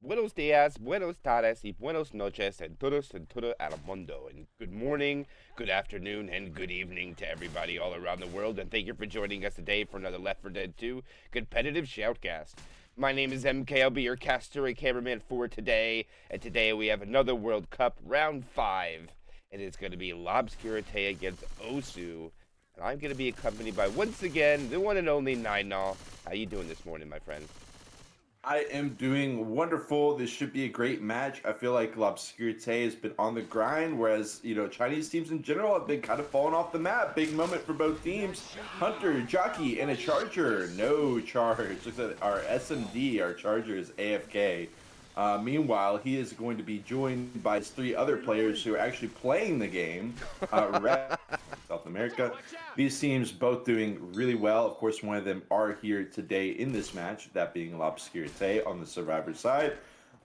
Buenos dias, buenos tardes, y buenos noches, and todo el mundo. And good morning, good afternoon, and good evening to everybody all around the world. And thank you for joining us today for another Left 4 Dead 2 competitive shoutcast. My name is MK. I'll be your caster and cameraman for today. And today we have another World Cup round 5. And it's going to be Lobscurite against Osu. And I'm going to be accompanied by, once again, the one and only Nine. How you doing this morning, my friend? I am doing wonderful. This should be a great match. I feel like L'Obscurité has been on the grind, whereas, Chinese teams in general have been kind of falling off the map. Big moment for both teams. Hunter, Jockey, and a Charger. No charge. Looks like our SMD, our Charger, is AFK. Meanwhile, he is going to be joined by his three other players who are actually playing the game. Red, South America. These teams both doing really well. Of course, one of them are here today in this match, that being L'Obscurité on the Survivor side.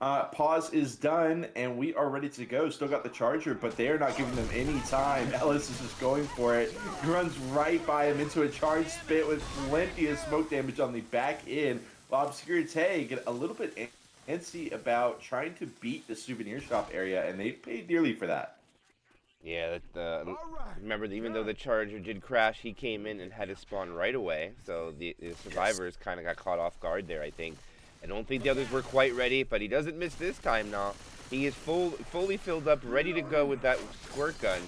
Pause is done, and we are ready to go. Still got the Charger, but they are not giving them any time. Ellis is just going for it. He runs right by him into a charge spit with plenty of smoke damage on the back end. L'Obscurité get a little bit antsy about trying to beat the souvenir shop area, and they paid dearly for that. Yeah, remember, even though the Charger did crash, he came in and had to spawn right away. So the survivors kind of got caught off guard there, I think. I don't think the others were quite ready, but he doesn't miss this time now. He is fully filled up, ready to go with that squirt gun.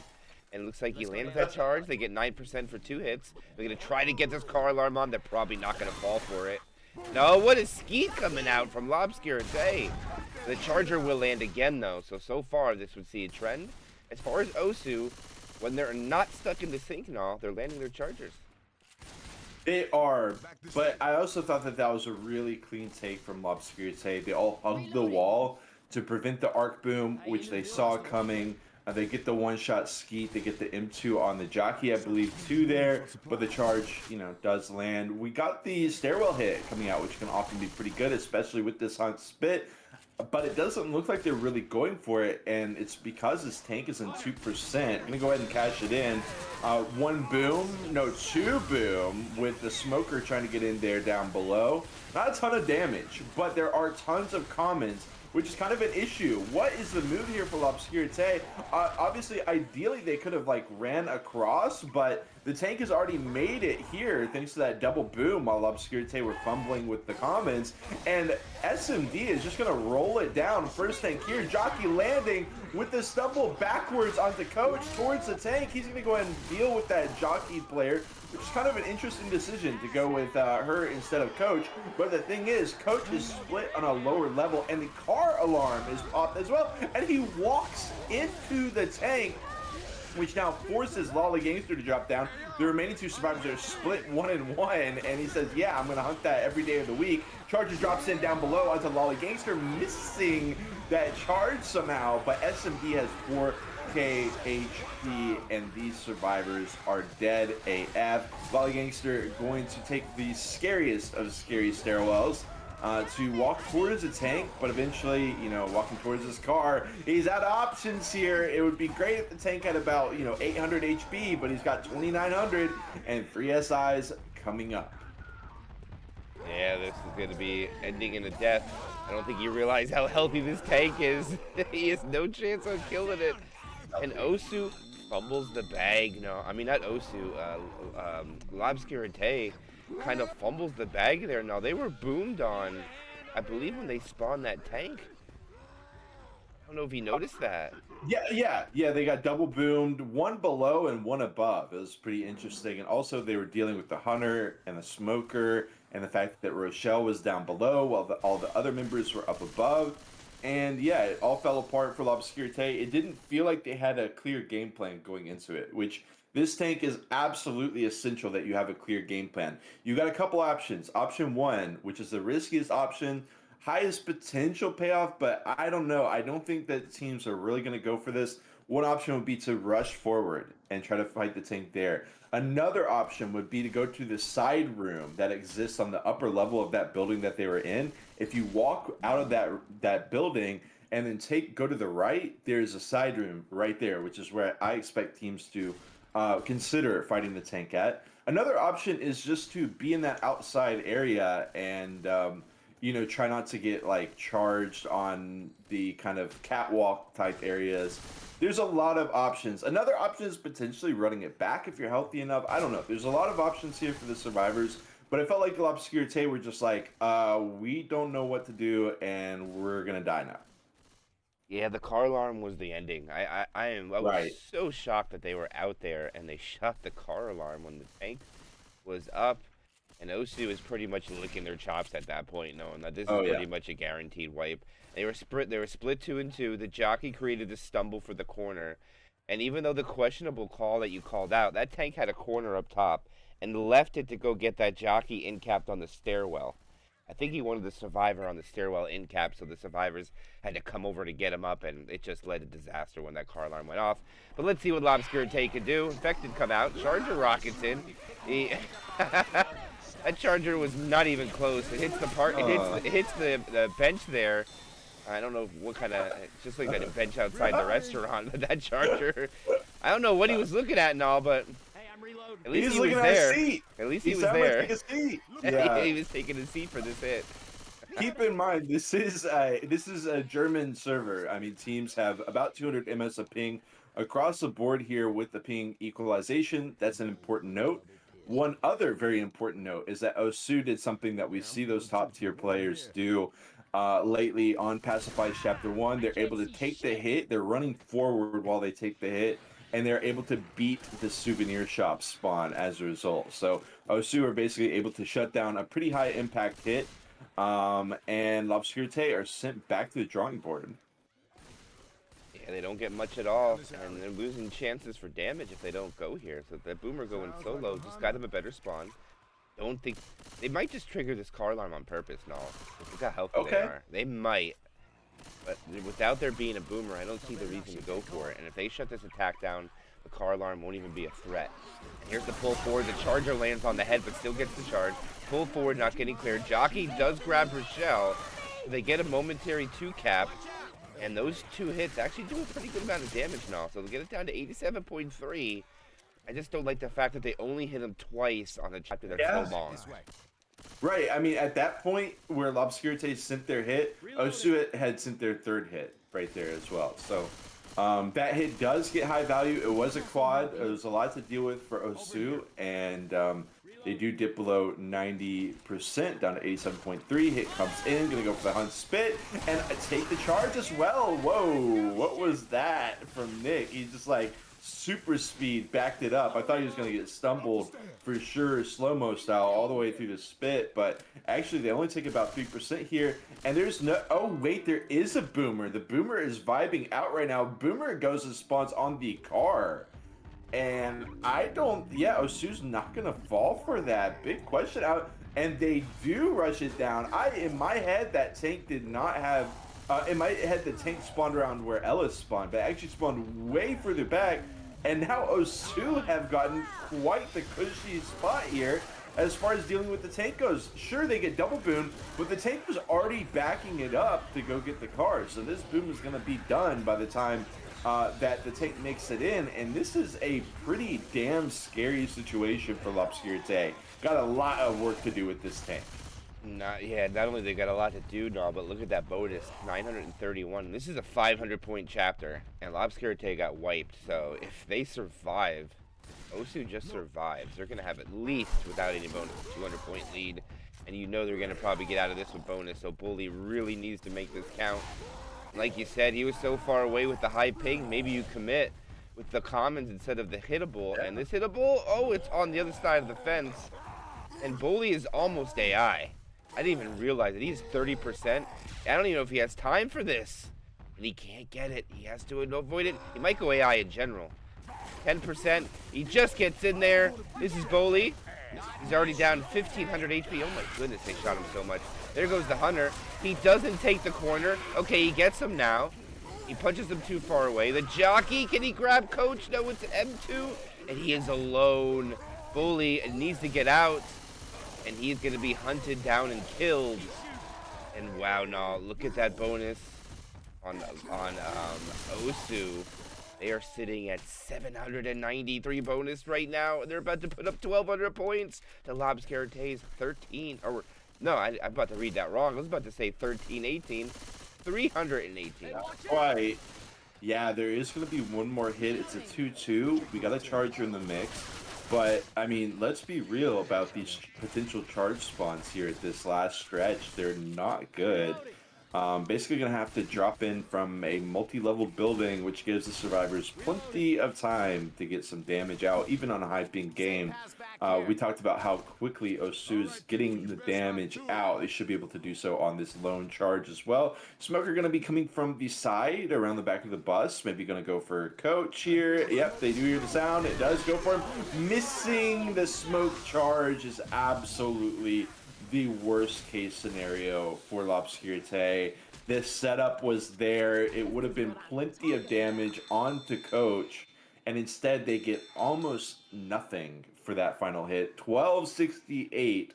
And it looks like he lands that charge. They get 9% for 2 hits. They're going to try to get this car alarm on. They're probably not going to fall for it. No, what is Skeet coming out from Lobscurity? The Charger will land again, though. So far, this would see a trend. As far as Osu, when they're not stuck in the sink now, they're landing their Chargers. They are, but I also thought that that was a really clean take from L'Obscurité. They all hugged the wall to prevent the arc boom, which they saw coming. They get the one-shot skeet. They get the M2 on the jockey, I believe, two there. But the charge, does land. We got the stairwell hit coming out, which can often be pretty good, especially with this hunt spit. But it doesn't look like they're really going for it, and it's because this tank is in 2%. I'm going to go ahead and cash it in. One boom, no, two boom, with the smoker trying to get in there down below. Not a ton of damage, but there are tons of commons, which is kind of an issue. What is the move here for L'Obscurité? Obviously, ideally, they could have, ran across, but the tank has already made it here thanks to that double boom while L'Obscurité were fumbling with the commons. And SMD is just going to roll it down. First tank here, Jockey landing with the stumble backwards onto Coach towards the tank. He's going to go ahead and deal with that Jockey player, which is kind of an interesting decision to go with her instead of Coach. But the thing is, Coach is split on a lower level, and the car alarm is popped as well. And he walks into the tank, which now forces Lolly Gangster to drop down. The remaining two survivors are split 1-1, and he says, yeah, I'm going to hunt that every day of the week. Charger drops in down below onto Lolly Gangster, missing that charge somehow, but SMD has 4K HP, and these survivors are dead AF. Lolly Gangster going to take the scariest of scary stairwells to walk towards a tank, but eventually, walking towards his car, he's out of options here. It would be great if the tank had about, 800 HP, but he's got 2,900 and 3 SIs coming up. Yeah, this is going to be ending in a death. I don't think you realize how healthy this tank is. He has no chance on killing it. And Osu fumbles the bag. No, I mean, not Osu. L'Obscurité kind of fumbles the bag there. No, they were boomed on, I believe, when they spawned that tank. I don't know if you noticed that. Yeah. They got double boomed, one below and one above. It was pretty interesting. And also, they were dealing with the hunter and the smoker, and the fact that Rochelle was down below while all the other members were up above. And yeah, it all fell apart for L'Obscurité. It didn't feel like they had a clear game plan going into it, which this tank is absolutely essential that you have a clear game plan. You got a couple options. Option one, which is the riskiest option, highest potential payoff, but I don't know. I don't think that teams are really going to go for this. One option would be to rush forward and try to fight the tank there. Another option would be to go to the side room that exists on the upper level of that building that they were in. If you walk out of that building and then go to the right, there's a side room right there, which is where I expect teams to consider fighting the tank at. Another option is just to be in that outside area and try not to get like charged on the kind of catwalk type areas. There's a lot of options. Another option is potentially running it back if you're healthy enough. I don't know. There's a lot of options here for the survivors, but I felt like L'Obscurité were just like, we don't know what to do, and we're gonna die now. Yeah, the car alarm was the ending. I was Right. so shocked that they were out there and they shot the car alarm when the tank was up, and Osu was pretty much licking their chops at that point, knowing that this is Oh yeah. pretty much a guaranteed wipe. They were split 2 and 2. The jockey created a stumble for the corner, and even though the questionable call that you called out, that tank had a corner up top and left it to go get that jockey in capped on the stairwell. I think he wanted the survivor on the stairwell in cap, so the survivors had to come over to get him up, and it just led to disaster when that car alarm went off. But let's see what L'Obscurité could do. Infected come out. Charger rockets in. He that charger was not even close. It hits the part. It hits the bench there. I don't know what kind of. Just like that bench outside the restaurant. But that charger. I don't know what he was looking at and all, but at least He's he was looking there. at his seat. At least he was sounded there. like a seat. Yeah. He was taking a seat for this hit. Keep in mind, this is a German server. I mean, teams have about 200 ms of ping across the board here with the ping equalization. That's an important note. One other very important note is that Osu did something that we see those top tier players do lately on Passifice Chapter 1. They're able to take the hit. They're running forward while they take the hit, and they're able to beat the souvenir shop spawn as a result. So Osu are basically able to shut down a pretty high impact hit, and L'Obscurité are sent back to the drawing board. Yeah, they don't get much at all, and they're losing chances for damage if they don't go here. So that Boomer going solo just got him a better spawn. Don't think they might just trigger this car alarm on purpose. No, look how healthy they are. They might, but without there being a Boomer, I don't see the reason to go for it. And if they shut this attack down, the car alarm won't even be a threat. And here's the pull forward. The charger lands on the head, but still gets the charge. Pull forward, not getting cleared. Jockey does grab Rochelle. They get a momentary 2 cap. And those 2 hits actually do a pretty good amount of damage now. So they'll get it down to 87.3. I just don't like the fact that they only hit him twice on a chapter that's so long. Right. I mean, at that point where L'Obscurité sent their hit, Osu had sent their 3rd hit right there as well. So that hit does get high value. It was a quad. It was a lot to deal with for Osu. And they do dip below 90%, down to 87.3. Hit comes in, gonna go for the Hunt Spit, and take the charge as well. Whoa, what was that from Nick? He's just like super speed, backed it up. I thought he was gonna get stumbled for sure, slow-mo style, all the way through the spit, but actually they only take about 3% here, and there's no, oh wait, there is a Boomer. The Boomer is vibing out right now. Boomer goes and spawns on the car. And Osu's not gonna fall for that. Big question out, and they do rush it down. In my head, that tank did not have. In my head, the tank spawned around where Ellis spawned, but it actually spawned way further back. And now Osu have gotten quite the cushy spot here as far as dealing with the tank goes. Sure, they get double boom, but the tank was already backing it up to go get the car. So this boom is gonna be done by the time that the tank makes it in, and this is a pretty damn scary situation for L'Obscurité. Got a lot of work to do with this tank. Not only they got a lot to do now, but look at that bonus, 931. This is a 500-point chapter, and L'Obscurité got wiped. So if they survive, Osu just survives, they're gonna have at least, without any bonus, a 200-point lead, and you know they're gonna probably get out of this with bonus. So Bully really needs to make this count. Like you said, he was so far away with the high ping. Maybe you commit with the commons instead of the hittable. And this hittable, oh, it's on the other side of the fence. And Bully is almost AI. I didn't even realize it. He's 30%. I don't even know if he has time for this. And he can't get it. He has to avoid it. He might go AI in general. 10%. He just gets in there. This is Bully. He's already down 1,500 HP. Oh my goodness, they shot him so much. There goes the Hunter. He doesn't take the corner. Okay, he gets him now. He punches him too far away. The jockey, can he grab Coach? No, it's M2. And he is alone. Bully needs to get out. And he's going to be hunted down and killed. And wow, no, look at that bonus on Osu. They are sitting at 793 bonus right now. They're about to put up 1,200 points to L'Obscurité's 13 or No, I'm about to read that wrong. I was about to say 1318. 318. Right. Yeah, there is going to be one more hit. It's a 2-2. We got a charger in the mix. But, I mean, let's be real about these potential charge spawns here at this last stretch. They're not good. Basically going to have to drop in from a multi-level building, which gives the survivors plenty of time to get some damage out, even on a high-ping game. We talked about how quickly Osu's getting the damage out. They should be able to do so on this lone charge as well. Smoker going to be coming from the side around the back of the bus. Maybe going to go for Coach here. Yep, they do hear the sound. It does go for him. Missing the smoke charge is absolutely the worst case scenario for L'Obscurité. This setup was there. It would have been plenty of damage onto Coach, and instead they get almost nothing for that final hit. 1268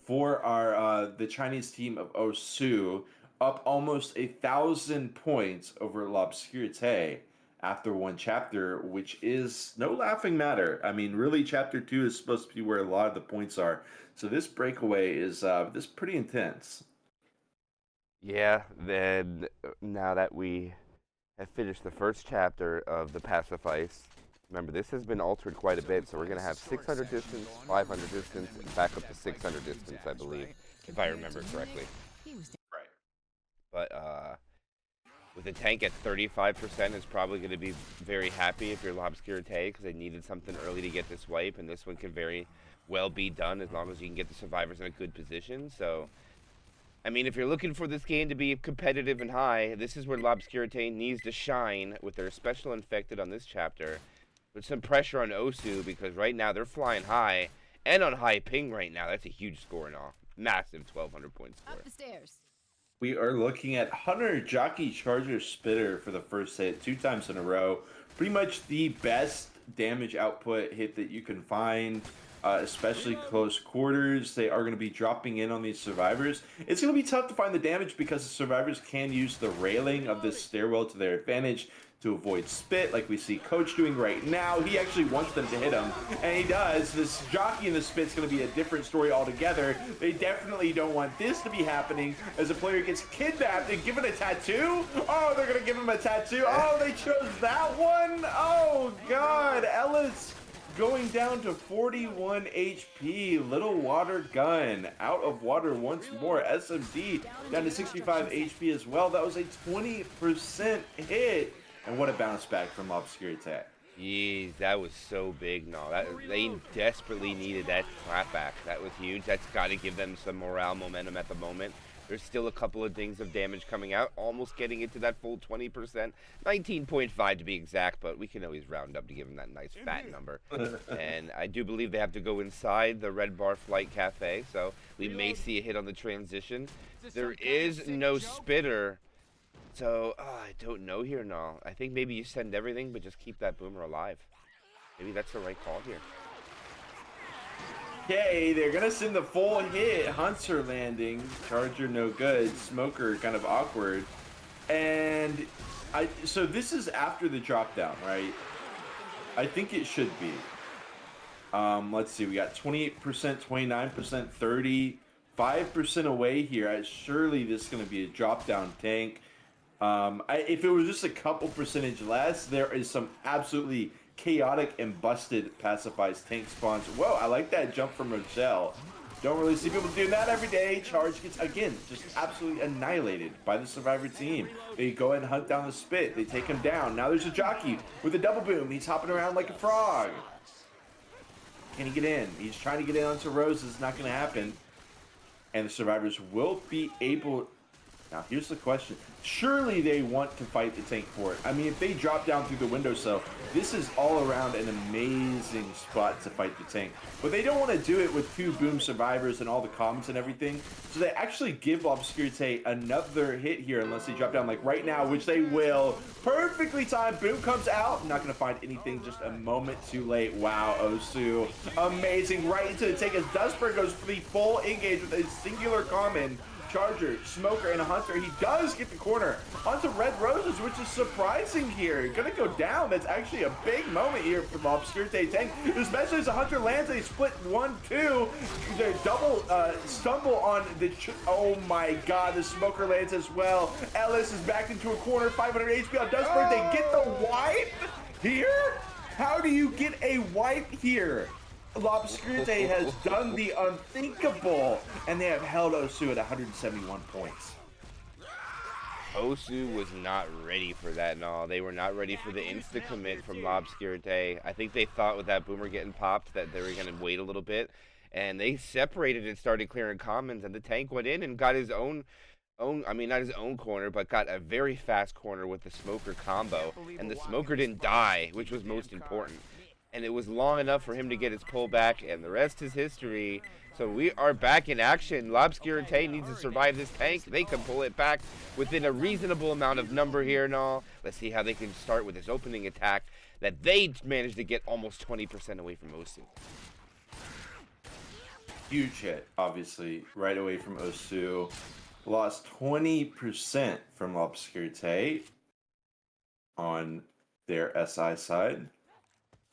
for our the Chinese team of Osu, up almost 1,000 points over L'Obscurité after one chapter, which is no laughing matter. I mean, really, chapter 2 is supposed to be where a lot of the points are. So this breakaway is pretty intense. Yeah, then now that we have finished the first chapter of the Passifice, remember this has been altered quite a bit, so we're going to have 600 distance, 500 distance, and back up to 600 distance, I believe, if I remember correctly. Right. But with the tank at 35%, is probably going to be very happy if you're L'Obscurité, because they needed something early to get this wipe, and this one can very well be done as long as you can get the survivors in a good position. So, I mean, if you're looking for this game to be competitive and high, this is where L'Obscurité needs to shine with their special infected on this chapter, with some pressure on Osu, because right now they're flying high and on high ping right now. That's a huge score and all. Massive 1,200 point score. Up the stairs. We are looking at Hunter Jockey Charger Spitter for the first hit 2 times in a row. Pretty much the best damage output hit that you can find. Especially close quarters. They are going to be dropping in on these survivors. It's going to be tough to find the damage because the survivors can use the railing of this stairwell to their advantage to avoid spit, like we see Coach doing right now. He actually wants them to hit him, and he does. This jockey in the spit's going to be a different story altogether. They definitely don't want this to be happening as a player gets kidnapped and given a tattoo. Oh, they're going to give him a tattoo. Oh, they chose that one. Oh, God. Ellis going down to 41 HP. Little Water Gun out of water once more. SMD down to 65 HP as well. That was a 20% hit. And what a bounce back from L'Obscurité. Jeez, that was so big. No, they desperately needed that clapback. That was huge. That's got to give them some morale momentum at the moment. There's still a couple of things of damage coming out, almost getting into that full 20%. 19.5 to be exact, but we can always round up to give them that nice fat number. And I do believe they have to go inside the Red Bar Flight Cafe, so we may see a hit on the transition. There is no spitter, so I don't know here, no. I think maybe you send everything, but just keep that boomer alive. Maybe that's the right call here. Okay, they're gonna send the full hit. Hunter landing, Charger no good, Smoker kind of awkward, and so this is after the drop down, right? I think it should be. Let's see, we got 28%, 29%, 30, 5% away here. Surely this is gonna be a drop down tank. If it was just a couple percentage less, there is some absolutely chaotic and busted Passifice tank spawns. Whoa, I like that jump from Rochelle. Don't really see people doing that every day. Charge gets, again, just absolutely annihilated by the survivor team. They go ahead and hunt down the spit. They take him down. Now there's a jockey with a double boom. He's hopping around like a frog. Can he get in? He's trying to get in onto Roses. Not going to happen. And the survivors will be able... Now, here's the question. Surely they want to fight the tank for it. I mean, if they drop down through the windowsill, this is all around an amazing spot to fight the tank. But they don't want to do it with 2 boom survivors and all the comments and everything. So they actually give L'Obscurité another hit here unless they drop down like right now, which they will. Perfectly timed. Boom comes out. Not going to find anything, just a moment too late. Wow, Osu. Amazing. Right into the tank as Dustberg goes for the full engage with a singular common Charger, Smoker, and a Hunter. He does get the corner onto Red Roses, which is surprising here. Gonna go down. That's actually a big moment here for the Obscurite tank, especially as a Hunter lands and he split 1-2. They double stumble on the... Oh my god, the Smoker lands as well. Ellis is backed into a corner, 500 HP on Dustbird. They get the wipe here? How do you get a wipe here? L'Obscurite has done the unthinkable, and they have held Osu at 171 points. Osu was not ready for that and all. They were not ready for the insta-commit from L'Obscurite. I think they thought with that Boomer getting popped that they were going to wait a little bit, and they separated and started clearing commons, and the tank went in and got his own, I mean, not his own corner, but got a very fast corner with the Smoker combo, and the Smoker didn't die, which was most important. And it was long enough for him to get his pullback, and the rest is history. So we are back in action. L'Obscurite needs to survive this tank. They can pull it back within a reasonable amount of number here and all. Let's see how they can start with this opening attack that they managed to get almost 20% away from Osu. Huge hit, obviously, right away from Osu. Lost 20% from L'Obscurite on their SI side.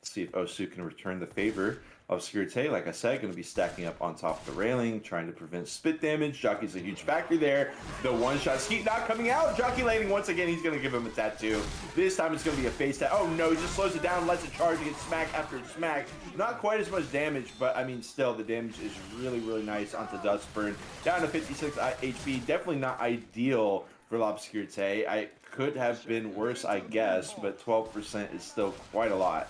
See if Osu can return the favor. Obscurite, like I said, going to be stacking up on top of the railing, trying to prevent spit damage. Jockey's a huge factor there. The one-shot Skeet not coming out. Jockey landing once again. He's going to give him a tattoo. This time it's going to be a face tap. Oh no, he just slows it down, lets it charge, and gets smack after smack. Not quite as much damage, but I mean, still, the damage is really, really nice onto Dustburn. Down to 56 HP. Definitely not ideal for L'Obscurite. I could have been worse, I guess, but 12% is still quite a lot.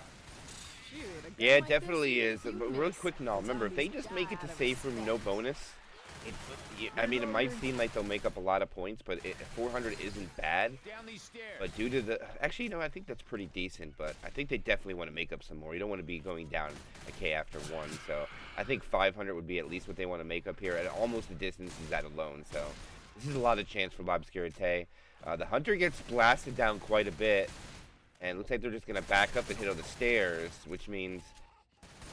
Yeah, it definitely is. But real quick now, remember, if they just make it to safe room, no bonus, I mean, it might seem like they'll make up a lot of points, but 400 isn't bad. But due to the... Actually, no, I think that's pretty decent, but I think they definitely want to make up some more. You don't want to be going down a K after one, so I think 500 would be at least what they want to make up here, and almost the distance is that alone, so this is a lot of chance for L'Obscurite. The Hunter gets blasted down quite a bit. And it looks like they're just going to back up and hit on the stairs, which means,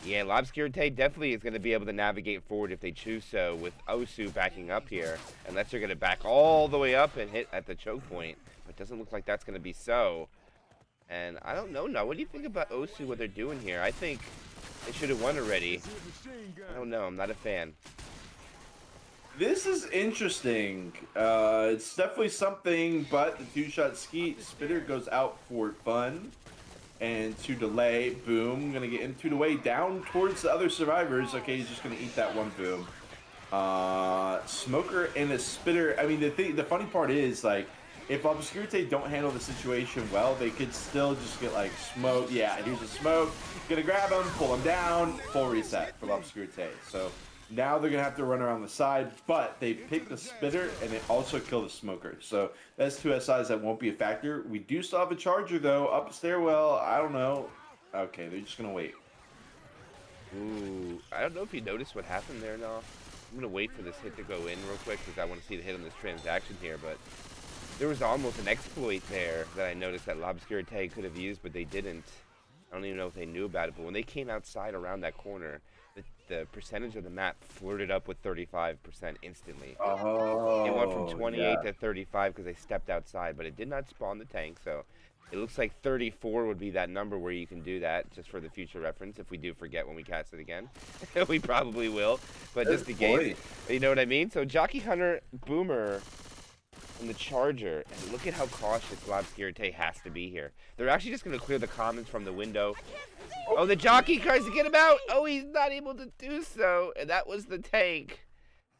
yeah, L'Obscurite definitely is going to be able to navigate forward if they choose so, with Osu backing up here, unless they're going to back all the way up and hit at the choke point. But it doesn't look like that's going to be so. And I don't know, what do you think about Osu, what they're doing here? I think they should have won already. I don't know, I'm not a fan. This is interesting. It's definitely something, but the two-shot Skeet Spitter goes out for fun. And to delay, Boom, gonna get into the way down towards the other survivors. Okay, he's just gonna eat that one Boom. Smoker and the Spitter, I mean, the funny part is, like, if Obscurite don't handle the situation well, they could still just get, like, smoke. Yeah, here's a smoke. Gonna grab him, pull him down, full reset for Obscurite. So now they're going to have to run around the side, but they pick the Spitter, and they also kill the Smoker. So that's two SIs that won't be a factor. We do still have a Charger, though, up a stairwell. I don't know. Okay, they're just going to wait. Ooh, I don't know if you noticed what happened there, no. I'm going to wait for this hit to go in real quick because I want to see the hit on this transaction here, but there was almost an exploit there that I noticed that L'Obscurite could have used, but they didn't. I don't even know if they knew about it, but when they came outside around that corner, the percentage of the map flirted up with 35% instantly. Oh, it went from 28 to 35 because they stepped outside, but it did not spawn the tank, so it looks like 34 would be that number where you can do that, just for the future reference, if we do forget when we cast it again. We probably will, but just the game. You know what I mean? So Jockey Hunter, Boomer, and the Charger, and look at how cautious L'Obscurite has to be here. They're actually just going to clear the commons from the window. Oh, the Jockey tries to get him out. Oh, he's not able to do so, and that was the tank.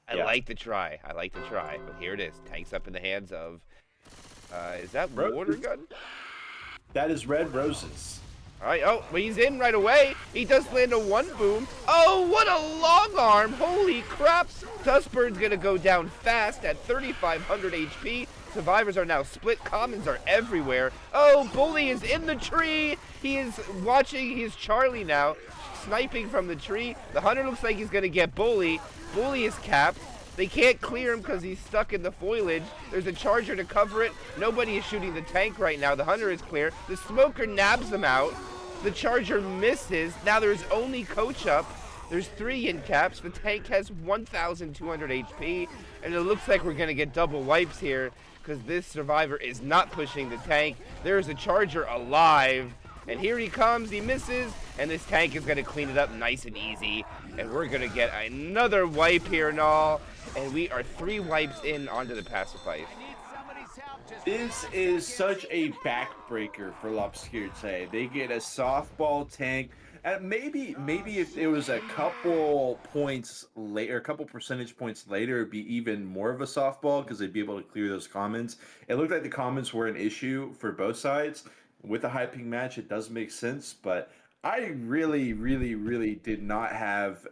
I like to try. But here it is. Tank's up in the hands of, is that water gun? That is Red Roses. All right, oh, well, he's in right away. He does land a one Boom. Oh, what a long arm. Holy crap. Dustbird's going to go down fast at 3,500 HP. Survivors are now split. Commons are everywhere. Oh, Bully is in the tree. He is watching. He's Charlie now, sniping from the tree. The Hunter looks like he's going to get Bully. Bully is capped. They can't clear him because he's stuck in the foliage. There's a Charger to cover it. Nobody is shooting the tank right now. The Hunter is clear. The Smoker nabs him out. The Charger misses. Now there's only Coach up. There's 3 yin caps. The tank has 1,200 HP, and it looks like we're going to get double wipes here because this survivor is not pushing the tank. There's a charger alive, and here he comes. He misses, and this tank is going to clean it up nice and easy, and we're going to get another wipe here and all, and we are 3 wipes in onto the Passifice. This is such a backbreaker for L'Obscurité. They get a softball tank. And maybe if it was a couple points later, a couple percentage points later, it'd be even more of a softball because they'd be able to clear those comments. It looked like the comments were an issue for both sides. With a high ping match, it does make sense, but I really did not have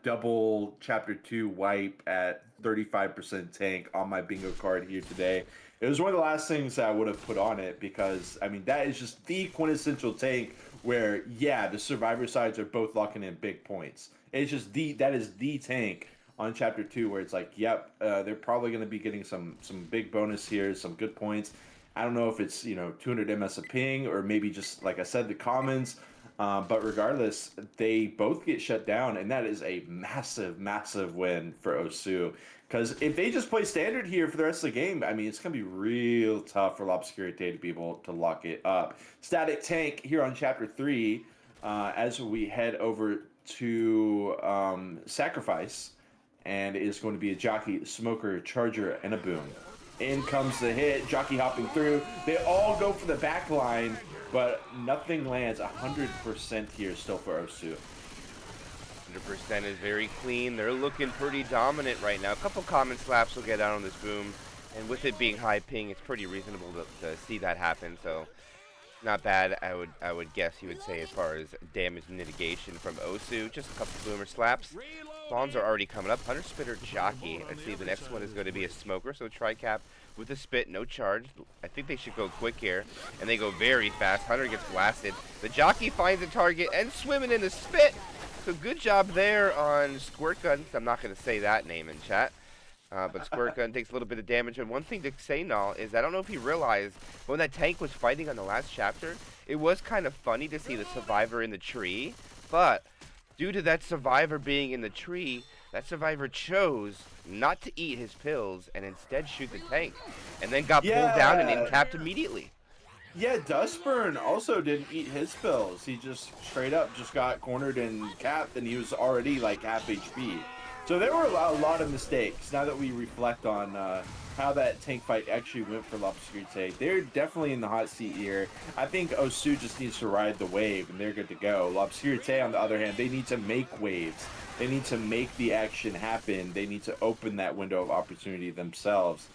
double Chapter 2 wipe at 35% tank on my bingo card here today. It was one of the last things I would have put on it because, I mean, that is just the quintessential tank where, yeah, the survivor sides are both locking in big points. It's just that is the tank on Chapter 2 where it's like, yep, they're probably going to be getting some big bonus here, some good points. I don't know if it's, 200 MS a ping or maybe just, like I said, the commons. But regardless, they both get shut down, and that is a massive win for Osu. Because if they just play standard here for the rest of the game, I mean, it's going to be real tough for L'Obscurité to be able to lock it up. Static tank here on Chapter 3 as we head over to Sacrifice, and it is going to be a Jockey, Smoker, Charger, and a Boom. In comes the hit, Jockey hopping through. They all go for the back line, but nothing lands. 100% here still for Osu. 100% is very clean. They're looking pretty dominant right now. A couple common slaps will get out on this Boom, and with it being high ping, it's pretty reasonable to see that happen. So not bad, I would guess you would say, as far as damage mitigation from Osu. Just a couple Boomer slaps. Spawns are already coming up. Hunter, Spitter, Jockey. Let's see, the next one is going to be a Smoker, so Tri-Cap with a spit, no charge. I think they should go quick here, and they go very fast. Hunter gets blasted. The Jockey finds a target and swimming in the spit. So good job there on Squirt Gun. I'm not going to say that name in chat. But Squirt Gun takes a little bit of damage. And one thing to say, Null, is I don't know if you realized, when that tank was fighting on the last chapter, it was kind of funny to see the survivor in the tree. But due to that survivor being in the tree, that survivor chose not to eat his pills and instead shoot the tank. And then got pulled down and in-capped immediately. Yeah, Dustburn also didn't eat his pills. He just straight up just got cornered and capped, and he was already like half HP. So there were a lot of mistakes. Now that we reflect on how that tank fight actually went for L'Obscurité, they're definitely in the hot seat here. I think Osu just needs to ride the wave, and they're good to go. L'Obscurité, on the other hand, they need to make waves. They need to make the action happen. They need to open that window of opportunity themselves.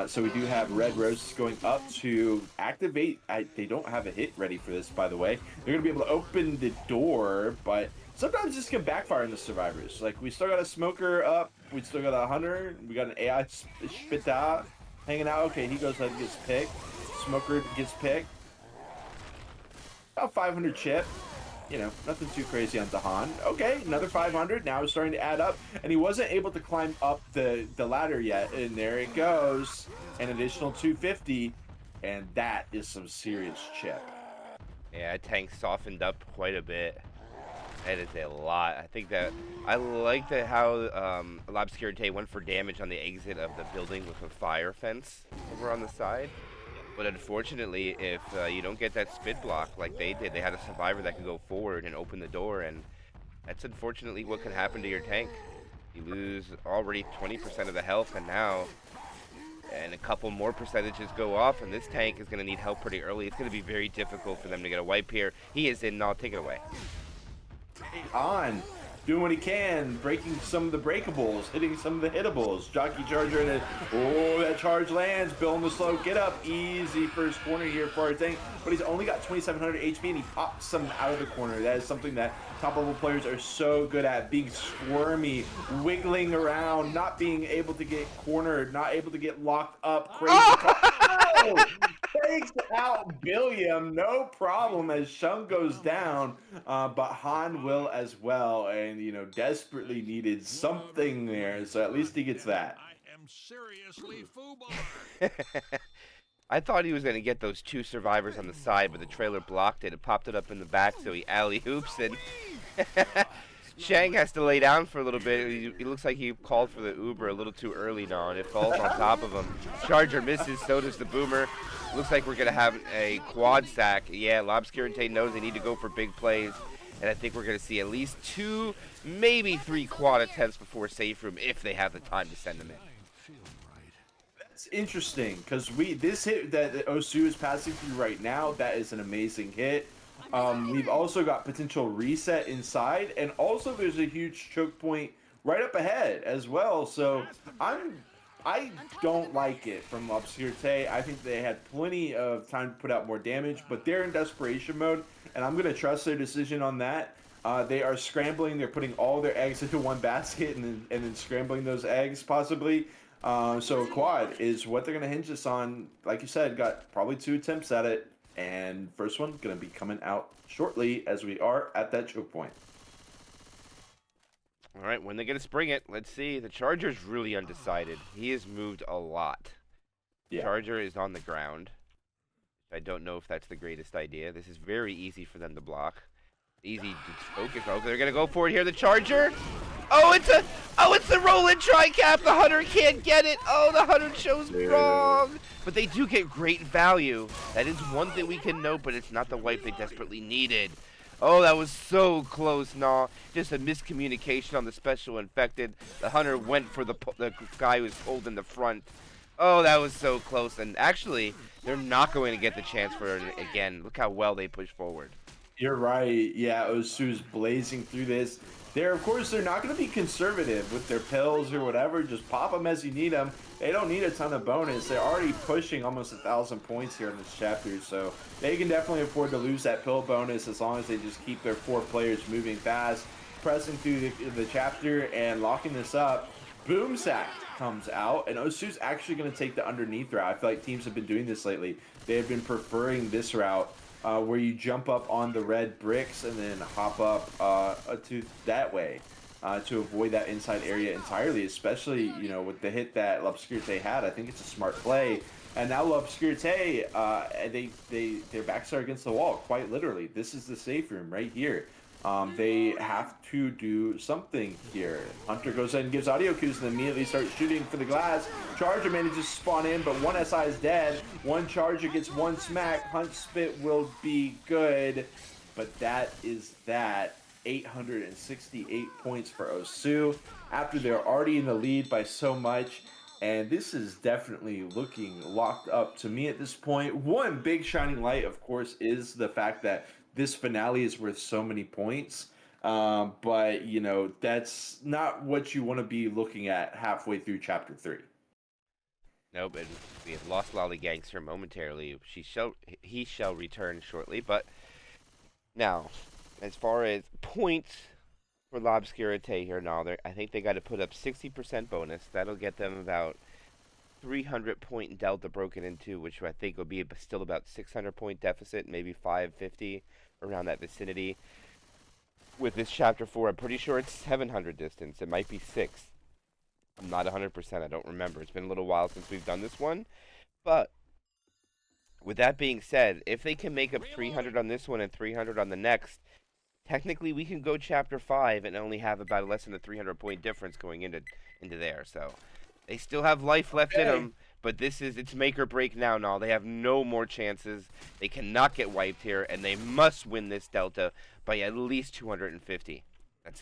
So we do have Red Roses going up to activate. They don't have a hit ready for this, by the way. They're going to be able to open the door, but sometimes this can backfire in the survivors. Like, we still got a Smoker up. We still got a Hunter. We got an AI Spita hanging out. Okay, he goes ahead and gets picked. Smoker gets picked. About 500 chip. Nothing too crazy on Dahan. Okay, another 500. Now it's starting to add up. And he wasn't able to climb up the ladder yet. And there it goes. An additional 250. And that is some serious chip. Yeah, tank softened up quite a bit. That is a lot. I think that I like how L'Obscurité went for damage on the exit of the building with a fire fence over on the side. But unfortunately, if you don't get that spit block like they did, they had a survivor that could go forward and open the door, and that's unfortunately what can happen to your tank. You lose already 20% of the health, and now a couple more percentages go off, and this tank is going to need help pretty early. It's going to be very difficult for them to get a wipe here. He is in. I'll take it away. On. Doing what he can, breaking some of the breakables, hitting some of the hittables. Jockey Charger and that charge lands. Bill on the slow get up. Easy first corner here for our tank, but he's only got 2,700 HP and he pops some out of the corner. That is something that top level players are so good at, being squirmy, wiggling around, not being able to get cornered, not able to get locked up. Crazy. Oh! Takes out Billiam, no problem, as Shung goes down, but Han will as well, and desperately needed something there, so at least he gets that. I am seriously foobar. I thought he was going to get those 2 survivors on the side, but the trailer blocked it. It popped it up in the back, so he alley-hoops, and Shang has to lay down for a little bit. He looks like he called for the Uber a little too early now, and it falls on top of him. Charger misses, so does the Boomer. Looks like we're going to have a quad sack. Yeah, Lobscurite knows they need to go for big plays, and I think we're going to see at least 2, maybe 3 quad attempts before safe room if they have the time to send them in. That's interesting, because this hit that Osu is passing through right now, that is an amazing hit. We've also got potential reset inside, and also there's a huge choke point right up ahead as well. So I don't like it from Obscurite. I think they had plenty of time to put out more damage, but they're in desperation mode, and I'm going to trust their decision on that. They are scrambling. They're putting all their eggs into one basket and then scrambling those eggs possibly. So quad is what they're going to hinge this on. Like you said, got probably 2 attempts at it. And first one going to be coming out shortly as we are at that choke point. All right, when they're going to spring it, let's see. The Charger's really undecided. He has moved a lot. Yeah. Charger is on the ground. I don't know if that's the greatest idea. This is very easy for them to block. Easy to focus. Oh, they're going to go for it here. The Charger. Oh, it's the roll-in tri-cap. The Hunter can't get it. Oh, the Hunter chose wrong. But they do get great value. That is one thing we can note, but it's not the wipe they desperately needed. Oh, that was so close, nah. Just a miscommunication on the special infected. The Hunter went for the guy who was pulled in the front. Oh, that was so close. And actually, they're not going to get the chance for it again. Look how well they push forward. You're right. Yeah, Osu's blazing through this. Of course, they're not going to be conservative with their pills or whatever. Just pop them as you need them. They don't need a ton of bonus. They're already pushing almost 1,000 points here in this chapter, so they can definitely afford to lose that pill bonus as long as they just keep their 4 players moving fast, pressing through the chapter and locking this up. Boom sack comes out, and Osu's actually going to take the underneath route. I feel like teams have been doing this lately. They have been preferring this route. Where you jump up on the red bricks and then hop up to that way to avoid that inside area entirely, especially, you know, with the hit that L'Obscurite had. I think it's a smart play. And now L'Obscurite, their backs are against the wall, quite literally. This is the safe room right here. They have to do something here. Hunter goes ahead and gives audio cues and immediately starts shooting for the glass. Charger manages to spawn in, but one SI is dead. One Charger gets one smack. Hunt Spit will be good, but that is that. 868 points for Osu after they're already in the lead by so much. And this is definitely looking locked up to me at this point. One big shining light, of course, is the fact that this finale is worth so many points. But, you know, that's not what you want to be looking at halfway through Chapter 3. Nope, and we have lost Lollygangster momentarily. He shall return shortly. But now, as far as points for L'Obscurite here now, I think they got to put up 60% bonus. That'll get them about 300 point delta broken into, which I think will be still about 600 point deficit, maybe 550 around that vicinity. With this chapter 4, I'm pretty sure it's 700 distance. It might be 6. I'm not 100%. I don't remember. It's been a little while since we've done this one. But with that being said, if they can make up 300 on this one and 300 on the next, technically we can go chapter 5 and only have about less than a 300 point difference going into there. So they still have life left in them, but it's make or break now. They have no more chances. They cannot get wiped here, and they must win this delta by at least 250. That's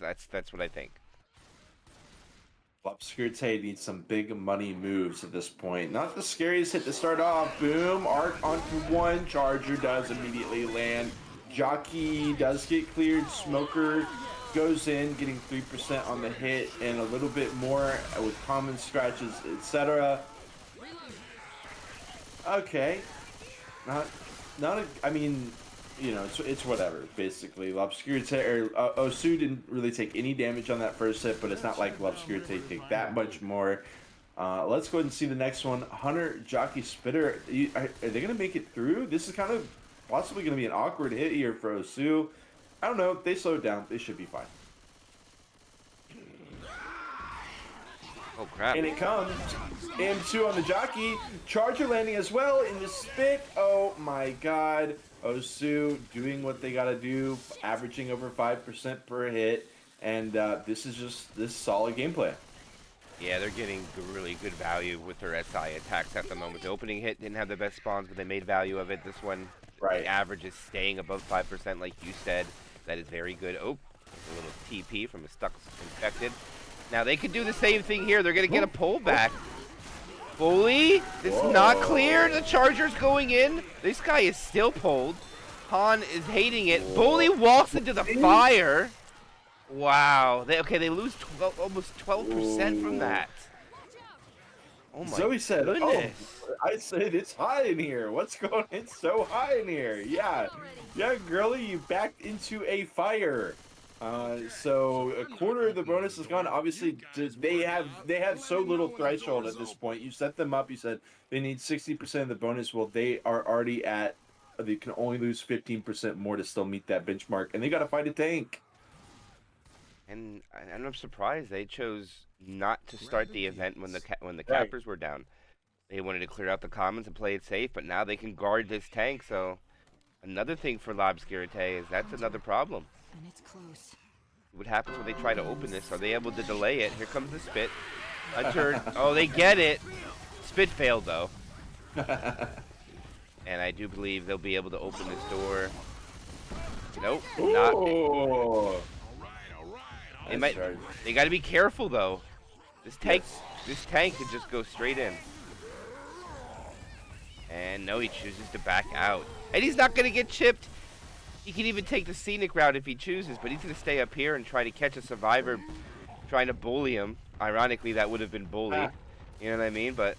what I think. L'Obscurite needs some big money moves at this point. Not the scariest hit to start off. Boom, arc onto one. Charger does immediately land. Jockey does get cleared. Smoker goes in, getting 3% on the hit and a little bit more with common scratches, etc. Okay. I mean, you know, it's whatever, basically. L'Obscurite, Osu didn't really take any damage on that first hit, but it's not like L'Obscurite take that much more. Let's go ahead and see the next one. Hunter, Jockey, Spitter. Are they going to make it through? This is kind of possibly going to be an awkward hit here for Osu. I don't know. They slowed down. They should be fine. Oh, crap. And it comes. M2 on the Jockey. Charger landing as well in the Spit. Oh, my God. Osu doing what they got to do, averaging over 5% per hit. and this is solid gameplay. Yeah, they're getting really good value with their SI attacks at the moment. The opening hit didn't have the best spawns, but they made value of it. This one, Right. the average is staying above 5%, like you said. That is very good. Oh, a little TP from a stuck infected. Now they can do the same thing here. They're going to get a pullback. Bully, it's not clear. The Charger's going in. This guy is still pulled. Han is hating it. Bully walks into the fire. Wow. They lose almost 12% from that. Oh my Zoe said, goodness. "Oh, I said it's hot in here. What's going on? It's so hot in here." Yeah, girly, you backed into a fire. So a quarter of the bonus is gone. Obviously, they have so little threshold at this point. You set them up. You said they need 60% of the bonus. Well, they are already at. They can only lose 15% more to still meet that benchmark, and they got to fight a tank. And I'm surprised they chose not to start the event when the cappers were down. They wanted to clear out the commons and play it safe, but now they can guard this tank. So another thing for Lobscurite is that's another problem. And it's close. What happens when they try to open this? Are they able to delay it? Here comes the spit. Hunter. Oh, they get it. Spit failed though. And I do believe they'll be able to open this door. Nope, not. Ooh. They got to be careful though. This tank could just go straight in. And no, he chooses to back out. And he's not going to get chipped. He can even take the scenic route if he chooses, but he's going to stay up here and try to catch a survivor trying to bully him. Ironically, that would have been bully. You know what I mean? But,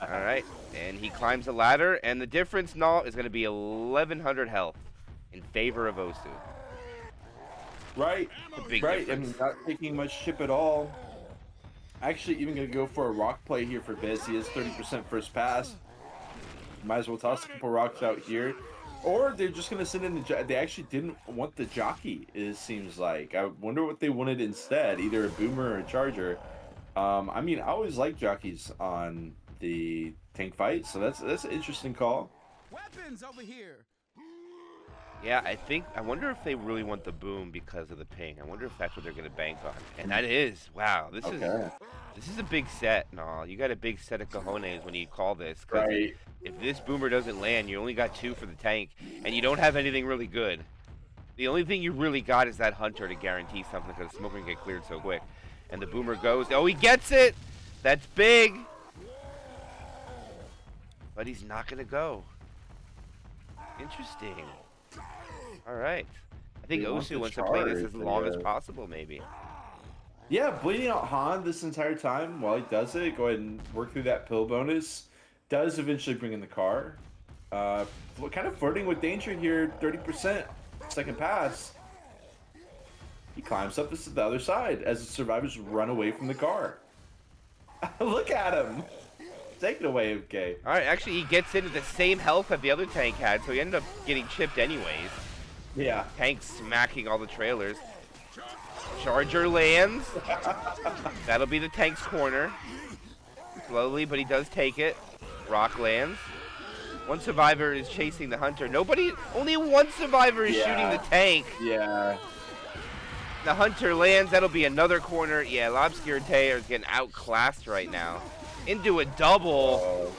all right. And he climbs the ladder, and the difference now is going to be 1,100 health in favor of Osu. Right. Big Right. difference. And not taking much chip at all. Actually, even going to go for a rock play here for Biz. He has 30% first pass. Might as well toss a couple rocks out here. Or they're just going to send in the... They actually didn't want the jockey, it seems like. I wonder what they wanted instead. Either a boomer or a charger. I mean, I always like jockeys on the tank fight. So that's an interesting call. Weapons over here. Yeah, I wonder if they really want the boom because of the ping. I wonder if that's what they're going to bank on. And that is, wow, this is a big set and all. You got a big set of cojones when you call this. 'Cause Right. if this boomer doesn't land, you only got 2 for the tank, and you don't have anything really good. The only thing you really got is that hunter to guarantee something because the smoke can get cleared so quick. And the boomer goes, oh, he gets it! That's big! But he's not going to go. Interesting. All right. I think They want Osu the wants to play this as charge, long as yeah. possible, maybe. Yeah, bleeding out Han this entire time while he does it. Go ahead and work through that pill bonus. Does eventually bring in the car. Kind of flirting with danger here. 30% second pass. He climbs up to the other side as the survivors run away from the car. Look at him. Take it away, MK. All right, actually, he gets into the same health that the other tank had, so he ended up getting chipped anyways. Yeah. Tank smacking all the trailers. Charger lands. That'll be the tank's corner. Slowly, but he does take it. Rock lands. One survivor is chasing the hunter. Only one survivor is shooting the tank. Yeah. The hunter lands. That'll be another corner. Yeah, Lobscurite is getting outclassed right now. Into a double.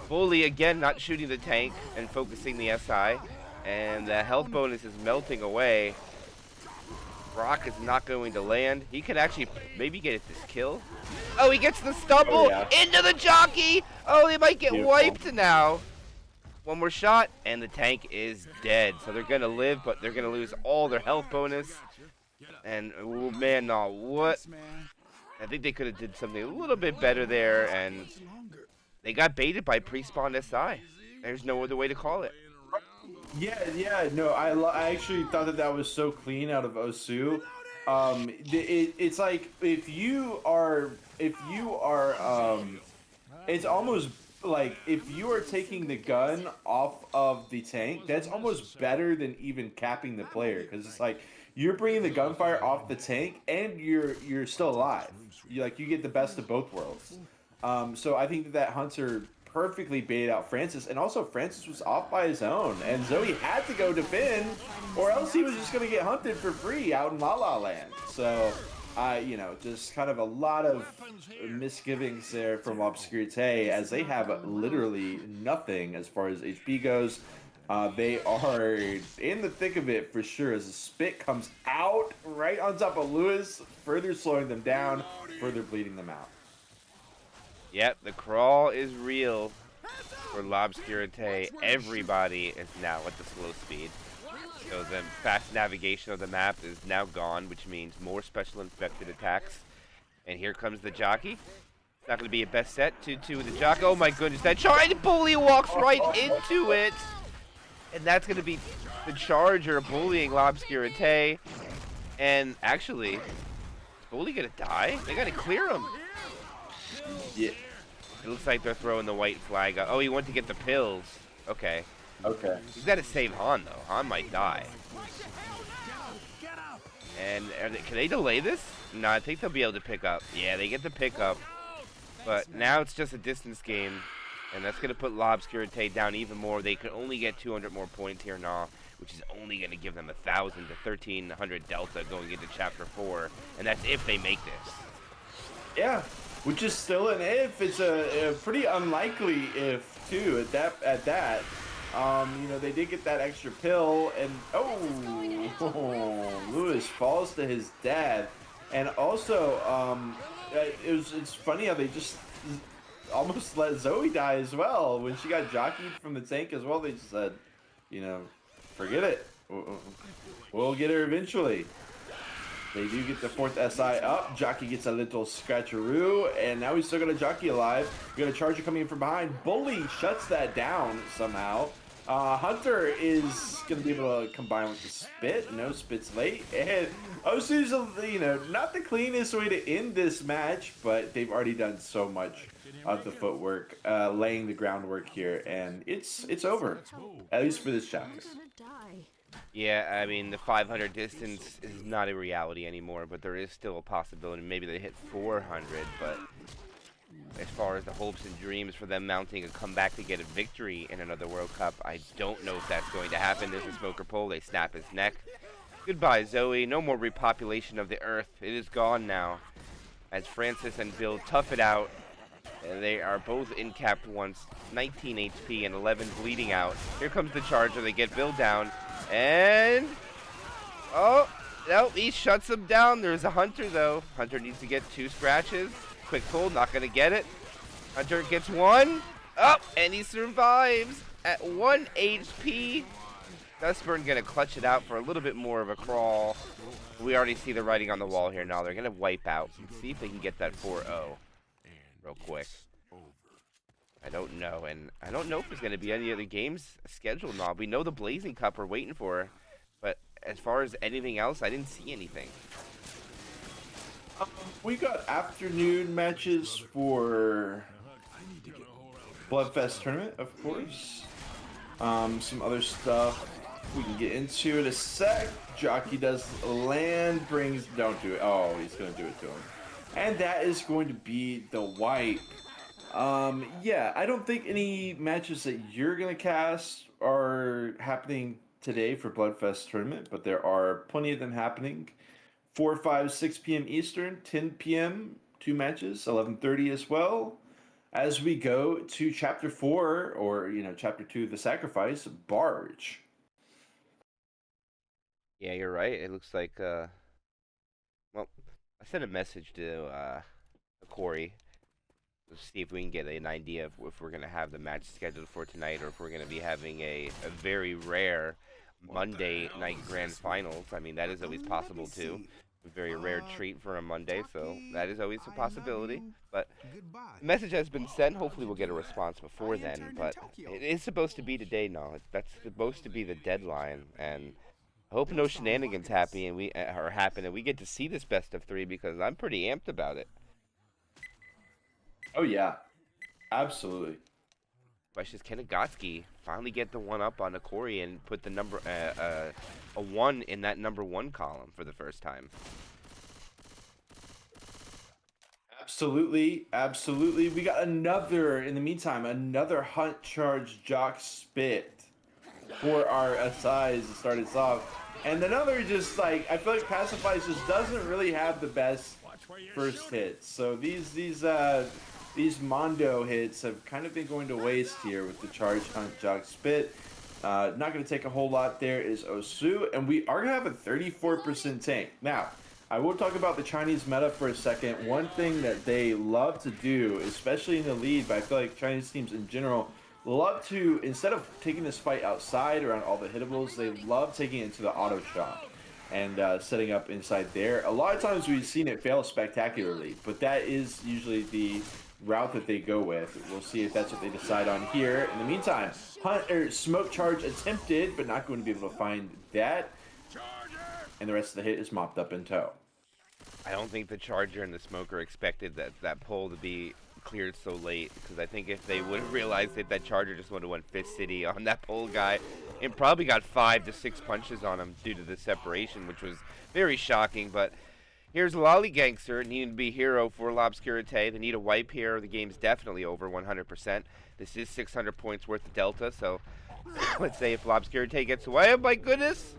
Bully again not shooting the tank and focusing the SI. And the health bonus is melting away. Rock is not going to land. He could actually maybe get this kill. Oh, he gets the stumble into the jockey. Oh, they might get wiped now. One more shot, and the tank is dead. So they're going to live, but they're going to lose all their health bonus. And, oh, man, no, what? I think they could have did something a little bit better there, and they got baited by pre-spawned SI. There's no other way to call it. Yeah, no, I actually thought that was so clean out of Osu. It's like if you are, it's almost like if you are taking the gun off of the tank, that's almost better than even capping the player, because it's like you're bringing the gunfire off the tank and you're still alive. You get the best of both worlds. So I think that hunter perfectly baited out Francis, and also Francis was off by his own, and Zoe had to go defend, or else he was just going to get hunted for free out in La La Land. So, you know, just kind of a lot of misgivings there from Obscurite, as they have literally nothing as far as HP goes. They are in the thick of it for sure as the spit comes out right on top of Lewis, further slowing them down, further bleeding them out. Yep, the crawl is real for Lobscurite. Everybody is now at the slow speed. So the fast navigation of the map is now gone, which means more special infected attacks. And here comes the jockey. It's not going to be a best set. 2-2 with the jockey. Oh my goodness, that charge bully walks right into it. And that's going to be the charger bullying Lobscurite. And actually, is bully going to die? They got to clear him. Yeah. It looks like they're throwing the white flag up. Oh, he went to get the pills. Okay. Okay. He's got to save Han, though. Han might die. And can they delay this? No, I think they'll be able to pick up. Yeah, they get the pick up. But now it's just a distance game. And that's going to put Lobscurite down even more. They could only get 200 more points here now, which is only going to give them 1,000 to 1,300 delta going into Chapter 4. And that's if they make this. Yeah, which is still an if. It's a pretty unlikely if, too, at that. You know, they did get that extra pill, and Lewis falls to his dad. And also, it's funny how they just almost let Zoe die as well. When she got jockeyed from the tank as well, they just said, you know, forget it. We'll get her eventually. They do get the 4th SI up. Jockey gets a little scratcheroo, and now he's still got a Jockey alive. We got a Charger coming in from behind. Bully shuts that down somehow. Hunter is going to be able to combine with the spit. No, spit's late. And Osu's, you know, not the cleanest way to end this match, but they've already done so much of the footwork, laying the groundwork here, and it's over, at least for this chapter. Yeah, I mean, the 500 distance is not a reality anymore, but there is still a possibility. Maybe they hit 400, but as far as the hopes and dreams for them mounting a comeback to get a victory in another World Cup, I don't know if that's going to happen. There's a smoker pole. They snap his neck. Goodbye, Zoe. No more repopulation of the Earth. It is gone now. As Francis and Bill tough it out, they are both in capped once, 19 HP and 11 bleeding out. Here comes the Charger. They get Bill down. And, oh, no, he shuts him down. There's a Hunter, though. Hunter needs to get 2 scratches. Quick pull, not going to get it. Hunter gets 1. Oh, and he survives at 1 HP. Dustburn going to clutch it out for a little bit more of a crawl. We already see the writing on the wall here now. They're going to wipe out. Let's see if they can get that 4-0 real quick. I don't know, and I don't know if there's going to be any other games scheduled now. We know the Blazing Cup we're waiting for, but as far as anything else, I didn't see anything. We got afternoon matches for Bloodfest tournament, of course. Some other stuff we can get into in a sec. Jockey does land, don't do it. Oh, he's going to do it to him. And that is going to be the wipe. Yeah, I don't think any matches that you're going to cast are happening today for Bloodfest tournament, but there are plenty of them happening. 4, 5, 6 p.m. Eastern, 10 p.m., 2 matches, 11:30 as well. As we go to Chapter 4, or, you know, Chapter 2, The Sacrifice, Barge. Yeah, you're right. It looks like, well, I sent a message to Corey to see if we can get an idea of if we're going to have the match scheduled for tonight or if we're going to be having a very rare Monday night grand finals. I mean, that is always possible, too. A very rare treat for a Monday, so that is always a possibility. But the message has been sent. Hopefully we'll get a response before then, but it is supposed to be today now. That's supposed to be the deadline, and I hope no shenanigans happen and we get to see this best of 3 because I'm pretty amped about it. Oh, yeah. Absolutely. Question is, can Agotsky finally get the 1-up on Akori and put the number a 1 in that number 1 column for the first time? Absolutely, absolutely. We got another, in the meantime, another hunt charge jock spit for our SIs to start us off. And another just like, I feel like Passifice just doesn't really have the best Watch where you're first shooting. hits. So these Mondo hits have kind of been going to waste here with the charge hunt jock spit. Not going to take a whole lot. There is Osu, and we are going to have a 34% tank. Now, I will talk about the Chinese meta for a second. One thing that they love to do, especially in the lead, but I feel like Chinese teams in general love to, instead of taking this fight outside around all the hittables, they love taking it to the auto shop and setting up inside there. A lot of times we've seen it fail spectacularly, but that is usually the route that they go with. We'll see if that's what they decide on here. In the meantime, smoke charge attempted, but not going to be able to find that. And the rest of the hit is mopped up in tow. I don't think the Charger and the Smoker expected that pull to be cleared so late, because I think if they would have realized it, that Charger just would have went Fist City on that pull guy and probably got 5 to 6 punches on him due to the separation, which was very shocking. But here's Lolly Gangster needing to be hero for L'Obscurité. They need a wipe here. The game's definitely over 100%. This is 600 points worth of delta, so let's say if L'Obscurité gets away, oh my goodness,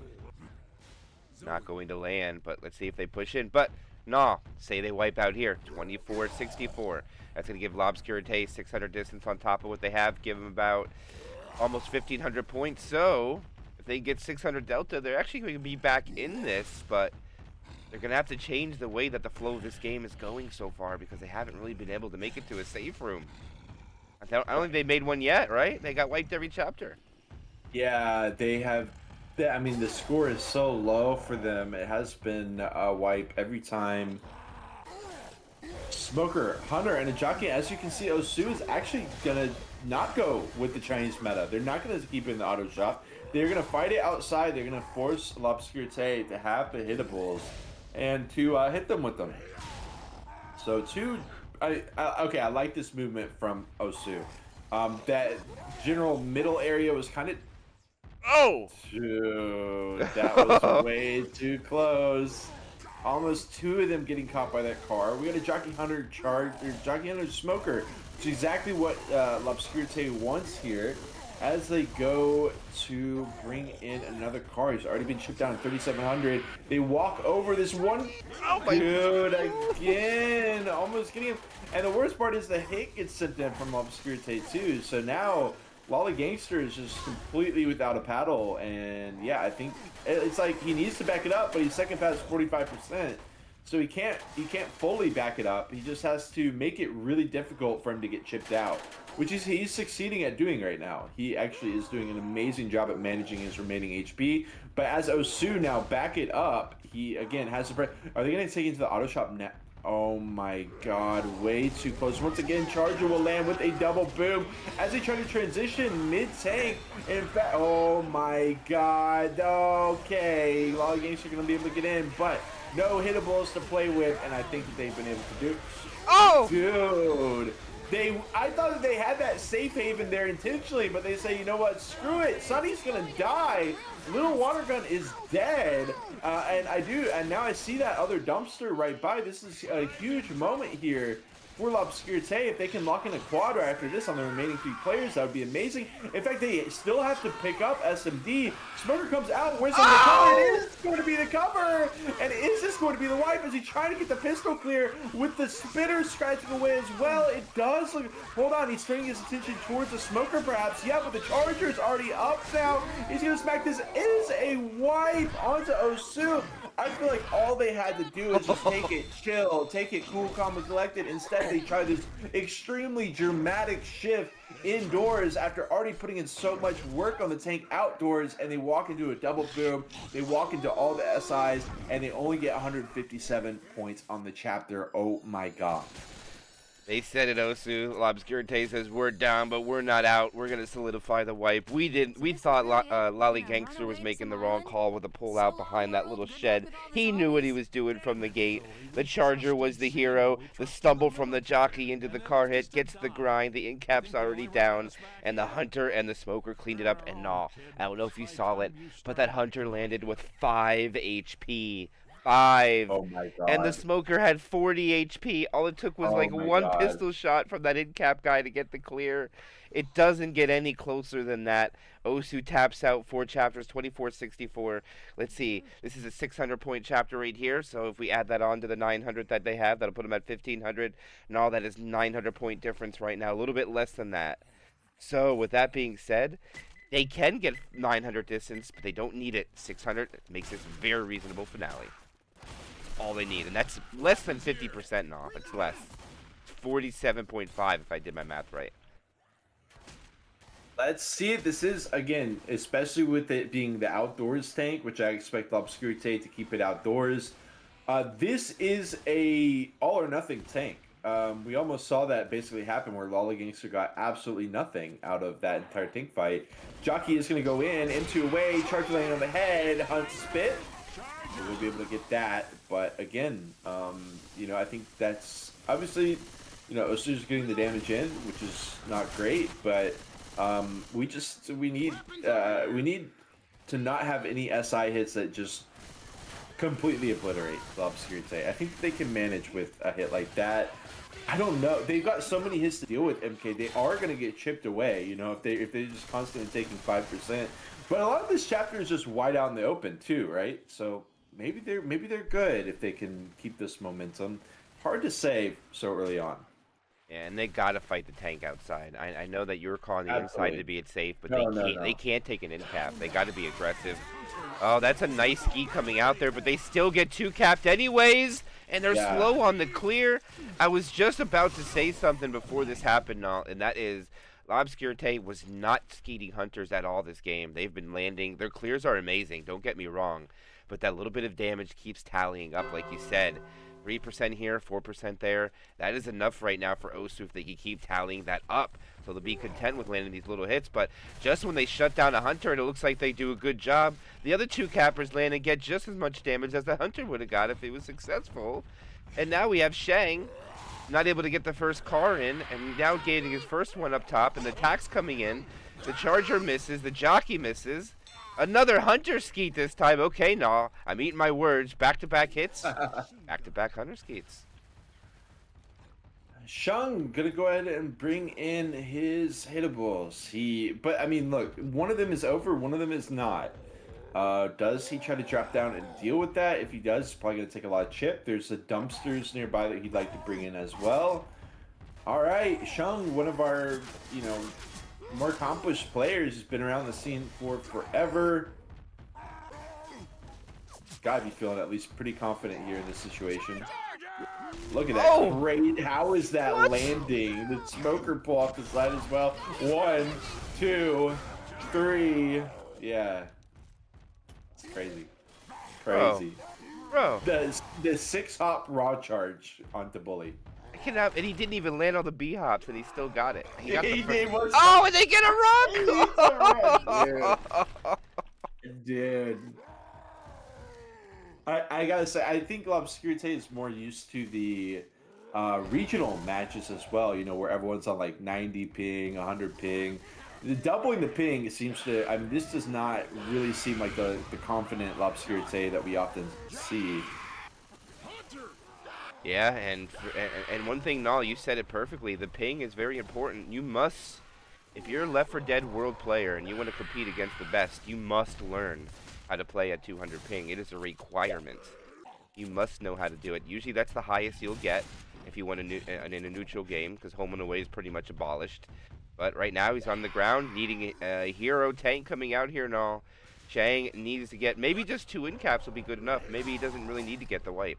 not going to land, but let's see if they push in. But no, say they wipe out here, 24-64. That's going to give L'Obscurité 600 distance on top of what they have, give them about almost 1,500 points. So if they get 600 delta, they're actually going to be back in this, but they're going to have to change the way that the flow of this game is going so far, because they haven't really been able to make it to a safe room. I don't think they made one yet, right? They got wiped every chapter. Yeah, they have. I mean, the score is so low for them. It has been a wipe every time. Smoker, Hunter, and a jockey. As you can see, Osu is actually gonna not go with the Chinese meta. They're not gonna keep it in the auto shop. They're gonna fight it outside. They're gonna force L'Obscurité to have the hittables and to hit them with them. So okay, I like this movement from Osu. That general middle area was kind of. Oh! Dude, that was way too close. Almost 2 of them getting caught by that car. We got a Jockey Hunter charge, or Jockey Hunter Smoker, which is exactly what L'Obscurité wants here. As they go to bring in another car, he's already been chipped down at 3,700. They walk over this one. Oh my Dude, again, almost getting him. And the worst part is the hit gets sent in from L'Obscurité too. So now Lolly Gangster is just completely without a paddle, and yeah, I think it's like he needs to back it up, but he's second past 45%, so he can't fully back it up. He just has to make it really difficult for him to get chipped out, which is he's succeeding at doing right now. He actually is doing an amazing job at managing his remaining HP. But as Osu now back it up, he again has to. Are they going to take it to the auto shop now? Oh my god, way too close. Once again, Charger will land with a double boom as they try to transition mid-tank. In fact, oh my god, okay. Lolly Gangster are going to be able to get in, but no hittables to play with, and I think that they've been able to do. Oh! Dude. I thought that they had that safe haven there intentionally, but they say, you know what, screw it, Sonny's gonna die. Little Water Gun is dead, and now I see that other dumpster right by. This is a huge moment here for L'Obscurité. If they can lock in a quadra after this on the remaining 3 players, that would be amazing. In fact, they still have to pick up SMD. Smoker comes out, where's the cover? It is going to be the cover, and is this going to be the wipe? Is he trying to get the pistol clear with the spitter scratching away as well? It does look. Hold on, he's turning his attention towards the Smoker perhaps. Yeah, but the Charger's already up now. He's going to smack this. It is a wipe onto Osu. I feel like all they had to do is just take it chill, take it cool, calm, and collected. Instead, they tried this extremely dramatic shift indoors after already putting in so much work on the tank outdoors, and they walk into a double boom. They walk into all the SIs, and they only get 157 points on the chapter. Oh my god. They said it, Osu. L'Obscurité says we're down, but we're not out. We're gonna solidify the wipe. We thought Lolly Gangster was making the wrong call with the pull out behind that little shed. He knew what he was doing from the gate. The Charger was the hero. The stumble from the jockey into the car hit gets the grind. The incap's already down, and the Hunter and the Smoker cleaned it up. And no, I don't know if you saw it, but that Hunter landed with 5 HP. 5. Oh my And the god. smoker had 40 HP. All it took was Oh like my one god. pistol shot from that in-cap guy to get the clear. It doesn't get any closer than that. Osu taps out 4 chapters, 24-64. Let's see. This is a 600-point chapter right here. So if we add that on to the 900 that they have, that'll put them at 1,500. And all that is 900-point difference right now. A little bit less than that. So with that being said, they can get 900 distance, but they don't need it. 600 makes this a very reasonable finale. All they need, and that's less than 50% off. It's less. It's 47.5 if I did my math right. Let's see. This is, again, especially with it being the outdoors tank, which I expect L'Obscurité to keep it outdoors. This is a all or nothing tank. We almost saw that basically happen where Lala Gangster got absolutely nothing out of that entire tank fight. Jockey is going to go into away, charge lane on the head, Hunt spit. So we'll be able to get that. But again, I think that's obviously, Osu's getting the damage in, which is not great, but we need to not have any SI hits that just completely obliterate the L'Obscurité. I think they can manage with a hit like that. I don't know. They've got so many hits to deal with, MK. They are going to get chipped away, if they're just constantly taking 5%. But a lot of this chapter is just wide out in the open too, right? So maybe they're good if they can keep this momentum. Hard to say so early on. Yeah, and they gotta fight the tank outside. I know that you're calling the Absolutely. inside to be it safe, but No. they can't take an in cap. They gotta be aggressive. Oh, that's a nice ski coming out there, but they still get 2 capped anyways, and they're slow on the clear. I was just about to say something before this happened, and that is L'Obscurité was not skeeting hunters at all this game. They've been landing. Their clears are amazing, don't get me wrong, but that little bit of damage keeps tallying up, like you said. 3% here, 4% there. That is enough right now for Osu if they can keep tallying that up. So they'll be content with landing these little hits. But just when they shut down a hunter and it looks like they do a good job, the other 2 cappers land and get just as much damage as the hunter would have got if it was successful. And now we have Shang not able to get the first car in, and now getting his first one up top, and the tax coming in. The charger misses, the jockey misses. Another hunter skeet this time. Okay, no, I'm eating my words. Back-to-back hits. Back-to-back hunter skeets. Shang gonna go ahead and bring in his hittables. But I mean, look, one of them is over, one of them is not. Does he try to drop down and deal with that? If he does, it's probably gonna take a lot of chip. There's the dumpsters nearby that he'd like to bring in as well. All right, Shang, one of our, more accomplished players, has been around the scene for forever. Gotta be feeling at least pretty confident here in this situation. Look at that. Great. How is that landing? The smoker pull off the side as well. 1, 2, 3. Yeah. It's crazy. Crazy. Bro. The 6-hop raw charge onto Bully. And he didn't even land on the B hops, and he still got it. He got the Oh, and they get a rock! Dude. I gotta say, I think L'Obscurité is more used to the regional matches as well, where everyone's on like 90 ping, 100 ping. Doubling the ping seems to, this does not really seem like the confident L'Obscurité that we often see. Yeah, and one thing, Nall, you said it perfectly. The ping is very important. You must, if you're a Left 4 Dead world player and you want to compete against the best, you must learn how to play at 200 ping. It is a requirement. You must know how to do it. Usually that's the highest you'll get if you want in a neutral game, because home and away is pretty much abolished. But right now he's on the ground, needing a hero tank coming out here and all. Shang needs to get, maybe just 2 in caps will be good enough. Maybe he doesn't really need to get the wipe.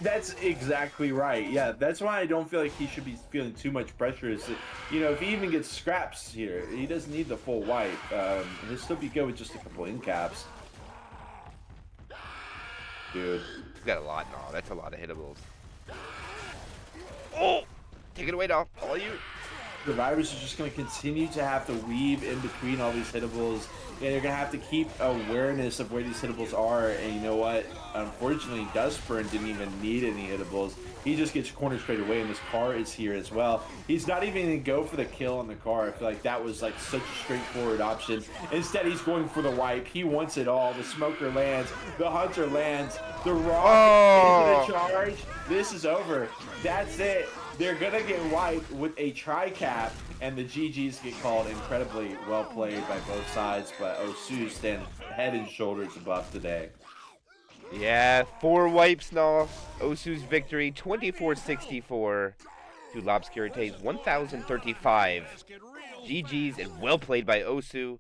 That's exactly right. Yeah, that's why I don't feel like he should be feeling too much pressure. Is that, if he even gets scraps here, he doesn't need the full wipe. He'll still be good with just a couple in caps. Dude. He's got a lot now. That's a lot of hittables. Oh! Take it away, doll. All you. Survivors are just going to continue to have to weave in between all these hittables. Yeah, they're going to have to keep awareness of where these hittables are. And you know what? Unfortunately, Dustburn didn't even need any hittables. He just gets cornered straight away, and this car is here as well. He's not even going to go for the kill on the car. I feel like that was like such a straightforward option. Instead, he's going for the wipe. He wants it all. The smoker lands. The hunter lands. The rock into the charge. This is over. That's it. They're going to get wiped with a tri-cap, and the GGs get called. Incredibly well played by both sides, but Osu stands head and shoulders above today. Yeah, 4 wipes now. Osu's victory, 24-64 to Lobscurity's 1,035. GG's and well played by Osu.